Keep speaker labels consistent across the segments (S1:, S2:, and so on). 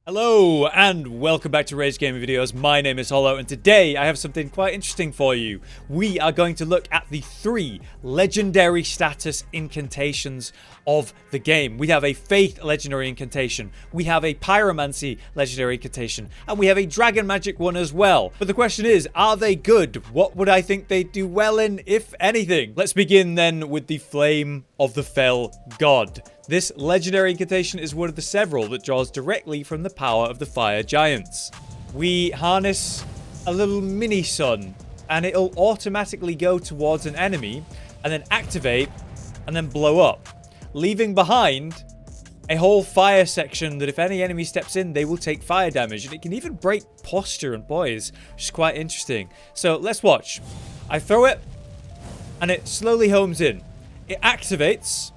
S1: Hello and welcome back to RageGamingVideos. My name is Hollow and today I have something quite interesting for you. We are going to look at the 3 legendary status incantations of the game. We have a Faith legendary incantation, we have a pyromancy legendary incantation, and we have a dragon magic one as well. But the question is, are they good? What would I think they'd do well in, if anything? Let's begin then with the Flame of the Fel God. This legendary incantation is one of the several that draws directly from the power of the fire giants. We harness a little mini sun and it'll automatically go towards an enemy and then activate and then blow up, leaving behind a whole fire section that if any enemy steps in, they will take fire damage, and it can even break posture and poise, which is quite interesting. So let's watch. I throw it and it slowly homes in. It activates,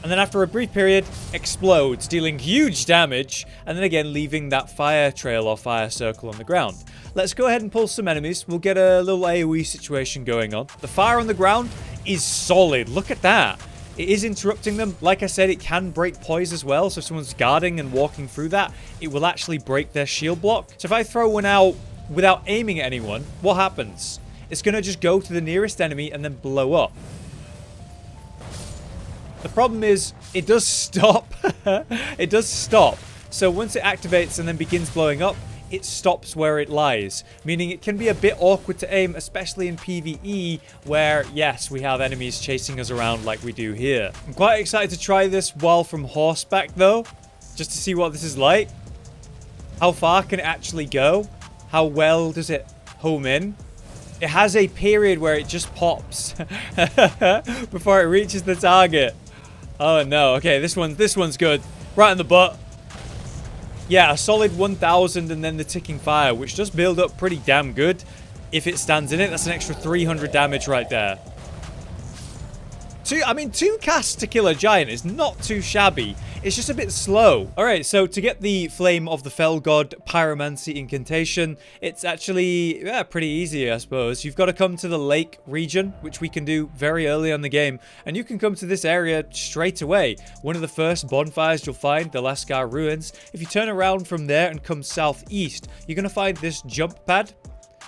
S1: and then after a brief period, explodes, dealing huge damage, and then again leaving that fire trail or fire circle on the ground. Let's go ahead and pull some enemies. We'll get a little AoE situation going on. The fire on the ground is solid. Look at that. It is interrupting them. Like I said, it can break poise as well. So if someone's guarding and walking through that, it will actually break their shield block. So if I throw one out without aiming at anyone, what happens? It's going to just go to the nearest enemy and then blow up. The problem is, it does stop. It does stop. So once it activates and then begins blowing up, it stops where it lies. Meaning it can be a bit awkward to aim, especially in PvE, where, yes, we have enemies chasing us around like we do here. I'm quite excited to try this while from horseback, though, just to see what this is like. How far can it actually go? How well does it home in? It has a period where it just pops before it reaches the target. Oh no, okay, this one's good. Right in the butt. Yeah, a solid 1000 and then the ticking fire, which does build up pretty damn good. If it stands in it, that's an extra 300 damage right there. Two casts to kill a giant is not too shabby. It's just a bit slow. Alright, so to get the Flame of the Fel God pyromancy incantation, it's actually pretty easy, I suppose. You've got to come to the lake region, which we can do very early on the game, and you can come to this area straight away. One of the first bonfires you'll find, the Lascar Ruins. If you turn around from there and come southeast, you're going to find this jump pad,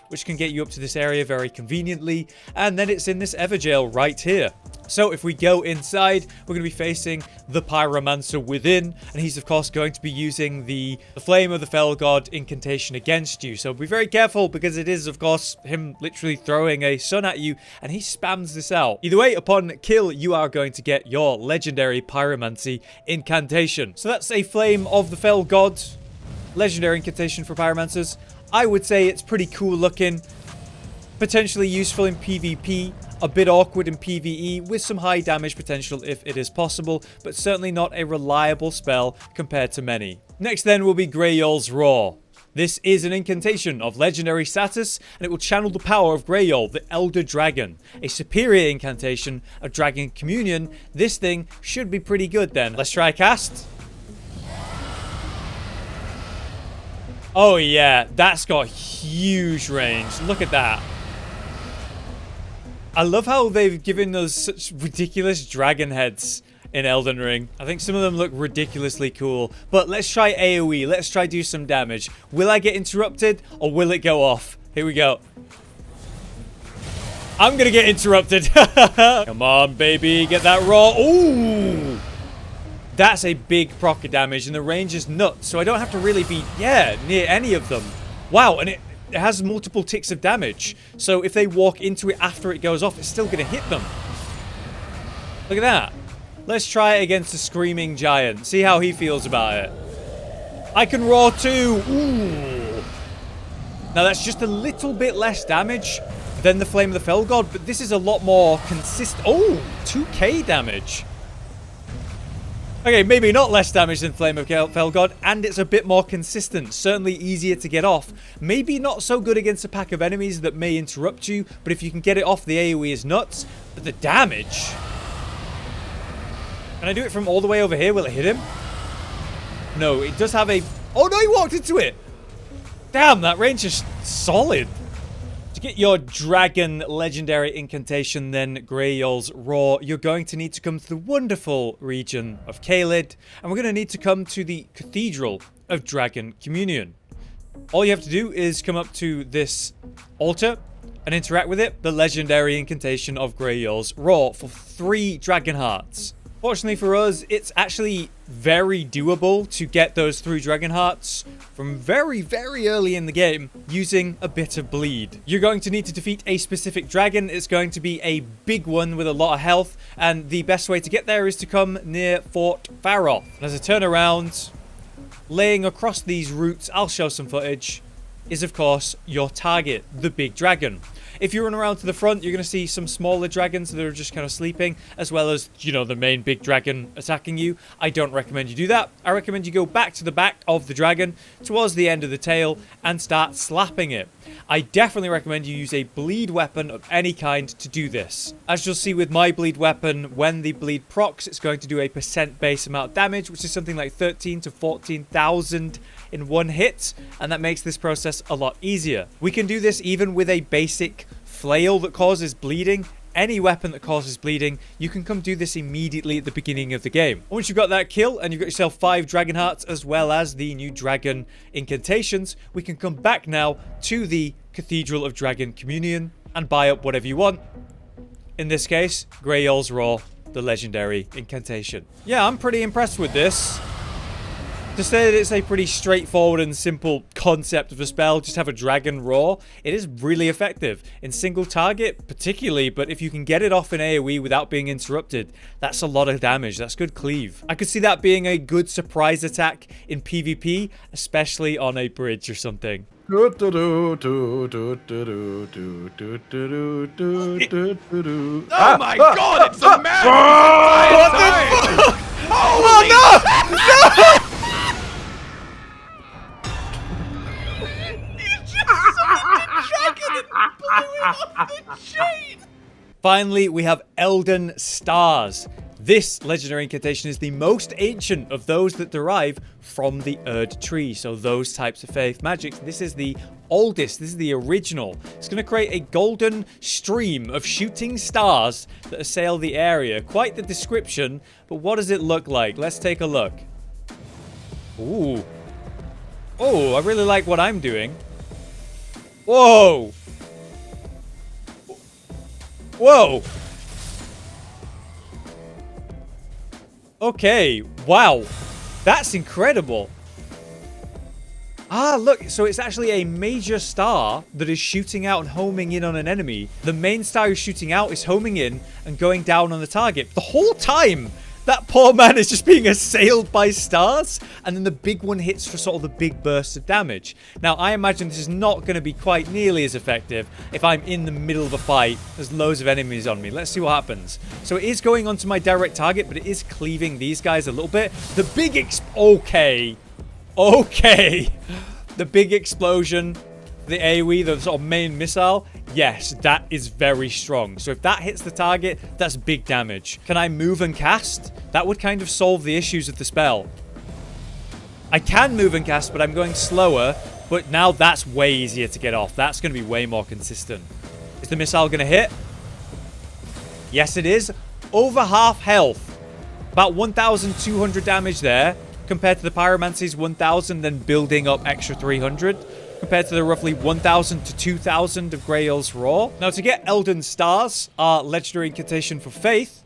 S1: which can get you up to this area very conveniently, and then it's in this Everjail right here. So if we go inside, we're going to be facing the Pyromancer within, and he's of course going to be using the Flame of the Fel God incantation against you. So be very careful, because it is of course him literally throwing a sun at you, and he spams this out. Either way, upon kill, you are going to get your legendary Pyromancy incantation. So that's a Flame of the Fel God legendary incantation for Pyromancers. I would say it's pretty cool looking, potentially useful in PvP, a bit awkward in PvE, with some high damage potential if it is possible, but certainly not a reliable spell compared to many. Next then will be Grahals Raw. This is an incantation of legendary status, and it will channel the power of Greyoll, the Elder Dragon. A superior incantation of Dragon Communion. This thing should be pretty good then. Let's try cast. Oh yeah, that's got huge range. Look at that. I love how they've given us such ridiculous dragon heads in Elden Ring. I think some of them look ridiculously cool. But let's try AoE. Let's try do some damage. Will I get interrupted or will it go off? Here we go. I'm gonna get interrupted. Come on, baby. Get that raw. Ooh! That's a big proc of damage, and the range is nuts, so I don't have to really be, near any of them. Wow, and it has multiple ticks of damage, so if they walk into it after it goes off, it's still going to hit them. Look at that. Let's try it against the Screaming Giant. See how he feels about it. I can roar too. Ooh. Now, that's just a little bit less damage than the Flame of the Fel God, but this is a lot more consistent. Oh, 2k damage. Okay, maybe not less damage than Flame of Fel God, and it's a bit more consistent. Certainly easier to get off. Maybe not so good against a pack of enemies that may interrupt you, but if you can get it off, the AoE is nuts. But the damage... Can I do it from all the way over here? Will it hit him? No, it does have a... Oh no, he walked into it! Damn, that range is solid. To get your dragon legendary incantation then, Grahals Raw, you're going to need to come to the wonderful region of Caelid, and we're going to need to come to the Cathedral of Dragon Communion. All you have to do is come up to this altar and interact with it, the legendary incantation of Grahals Raw, for 3 dragon hearts. Fortunately for us, it's actually very doable to get those 3 dragon hearts from very, very early in the game using a bit of bleed. You're going to need to defeat a specific dragon. It's going to be a big one with a lot of health, and the best way to get there is to come near Fort Faroth. And as I turn around, laying across these routes, I'll show some footage, is of course your target, the big dragon. If you run around to the front, you're going to see some smaller dragons that are just kind of sleeping, as well as, you know, the main big dragon attacking you. I don't recommend you do that. I recommend you go back to the back of the dragon, towards the end of the tail, and start slapping it. I definitely recommend you use a bleed weapon of any kind to do this. As you'll see with my bleed weapon, when the bleed procs, it's going to do a % base amount of damage, which is something like 13 to 14,000 in one hit, and that makes this process a lot easier. We can do this even with a basic flail that causes bleeding. Any weapon that causes bleeding, you can come do this immediately at the beginning of the game. Once you've got that kill and you've got yourself 5 dragon hearts as well as the new dragon incantations, we can come back now to the Cathedral of Dragon Communion and buy up whatever you want. In this case, Greyol's Raw, the legendary incantation. Yeah, I'm pretty impressed with this. To say that it's a pretty straightforward and simple concept of a spell, just have a dragon raw, it is really effective. In single target, particularly, but if you can get it off in AoE without being interrupted, that's a lot of damage. That's good cleave. I could see that being a good surprise attack in PvP, especially on a bridge or something.
S2: Oh my god, it's a man!
S1: What the fuck? Oh no! No! Finally, we have Elden Stars. This legendary incantation is the most ancient of those that derive from the Erd tree. So those types of faith magics. This is the oldest. This is the original. It's going to create a golden stream of shooting stars that assail the area. Quite the description, but what does it look like? Let's take a look. Ooh. Oh, I really like what I'm doing. Whoa. Whoa. Okay. Wow. That's incredible. Ah, look. So it's actually a major star that is shooting out and homing in on an enemy. The main star who's shooting out is homing in and going down on the target. The whole time, that poor man is just being assailed by stars, and then the big one hits for sort of the big burst of damage. Now, I imagine this is not going to be quite nearly as effective if I'm in the middle of a fight. There's loads of enemies on me. Let's see what happens. So it is going onto my direct target, but it is cleaving these guys a little bit. The big okay. The big explosion, the AoE, the sort of main missile, yes, that is very strong. So if that hits the target, that's big damage. Can I move and cast? That would kind of solve the issues of the spell. I can move and cast, but I'm going slower. But now that's way easier to get off. That's going to be way more consistent. Is the missile going to hit? Yes, it is. Over half health. About 1,200 damage there. Compared to the pyromancy's 1,000, then building up extra 300. Compared to the roughly 1,000 to 2,000 of Greyol's Raw. Now, to get Elden Stars, our legendary incantation for faith,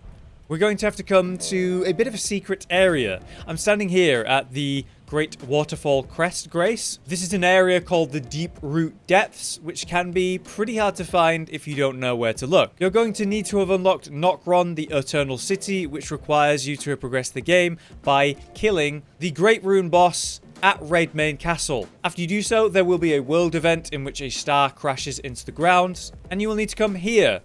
S1: we're going to have to come to a bit of a secret area. I'm standing here at the Great Waterfall Crest Grace. This is an area called the Deep Root Depths, which can be pretty hard to find if you don't know where to look. You're going to need to have unlocked Nokron, the Eternal City, which requires you to progress the game by killing the Great Rune boss at Raid Main Castle. After you do so, there will be a world event in which a star crashes into the ground, and you will need to come here,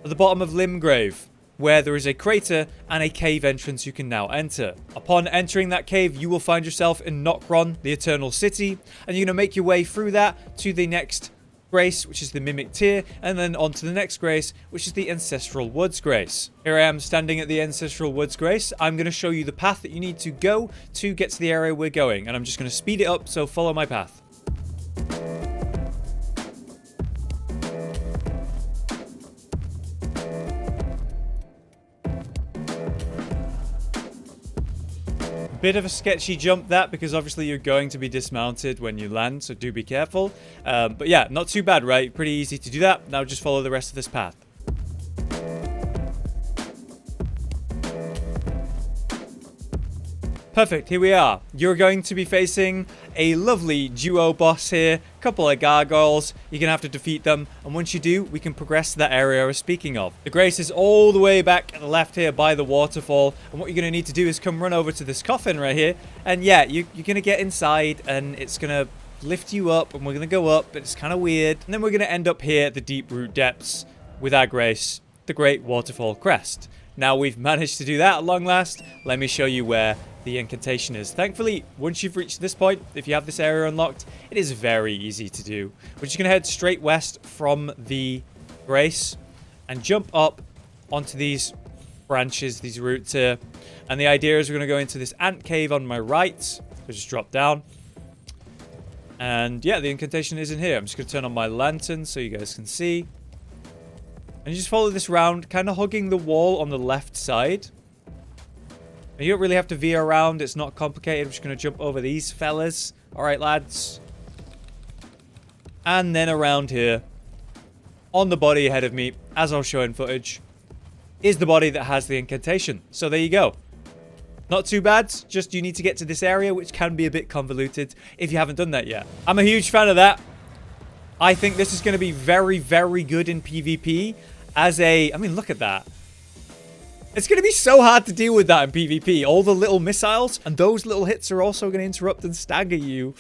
S1: at the bottom of Limgrave, where there is a crater and a cave entrance you can now enter. Upon entering that cave, you will find yourself in Nokron, the Eternal City, and you're going to make your way through that to the next Grace, which is the Mimic Tier, and then on to the next Grace, which is the Ancestral Woods Grace. Here I am standing at the Ancestral Woods Grace. I'm going to show you the path that you need to go to get to the area we're going, and I'm just going to speed it up, so follow my path. Bit of a sketchy jump that, because obviously you're going to be dismounted when you land, so do be careful. But yeah, not too bad, right? Pretty easy to do that. Now just follow the rest of this path. Perfect, here we are. You're going to be facing a lovely duo boss here, a couple of gargoyles. You're going to have to defeat them, and once you do, we can progress to that area I was speaking of. The grace is all the way back at the left here by the waterfall, and what you're going to need to do is come run over to this coffin right here, and yeah, you're going to get inside, and it's going to lift you up, and we're going to go up, but it's kind of weird, and then we're going to end up here at the deep root depths with our grace, the great waterfall crest. Now we've managed to do that at long last. Let me show you where the incantation is. Thankfully, once you've reached this point, if you have this area unlocked, it is very easy to do. We're just going to head straight west from the grace and jump up onto these branches, these roots here. And the idea is we're going to go into this ant cave on my right. So just drop down. And yeah, the incantation is in here. I'm just going to turn on my lantern so you guys can see. And you just follow this round, kind of hugging the wall on the left side. And you don't really have to veer around. It's not complicated. I'm just going to jump over these fellas. All right, lads. And then around here, on the body ahead of me, as I'll show in footage, is the body that has the incantation. So there you go. Not too bad. Just you need to get to this area, which can be a bit convoluted if you haven't done that yet. I'm a huge fan of that. I think this is going to be very, very good in PvP. I mean, look at that. It's going to be so hard to deal with that in PvP. All the little missiles, and those little hits are also going to interrupt and stagger you.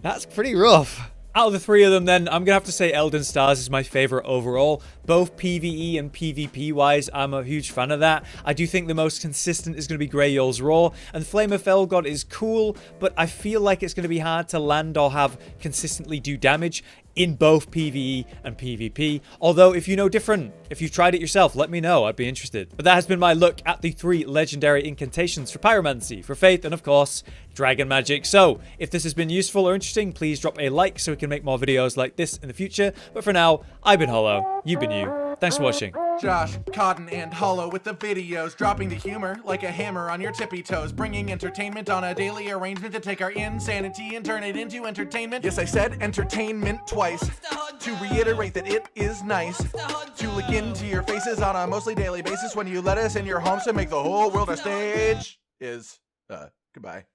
S1: That's pretty rough. Out of the three of them, then, I'm going to have to say Elden Stars is my favorite overall. Both PvE and PvP-wise, I'm a huge fan of that. I do think the most consistent is going to be Greyol's Raw, and Flame of Fel God is cool, but I feel like it's going to be hard to land or have consistently do damage in both PvE and PvP. Although, if you know different, if you've tried it yourself, let me know. I'd be interested. But that has been my look at the 3 legendary incantations for pyromancy, for faith, and of course, dragon magic. So, if this has been useful or interesting, please drop a like so we can make more videos like this in the future. But for now, I've been Hollow. You've been you. Thanks for watching.
S2: Josh, Cotton, and Hollow with the videos, dropping the humor like a hammer on your tippy toes, bringing entertainment on a daily arrangement to take our insanity and turn it into entertainment. Yes, I said entertainment twice, to reiterate that it is nice to look into your faces on a mostly daily basis when you let us in your homes to make the whole world a stage. Goodbye.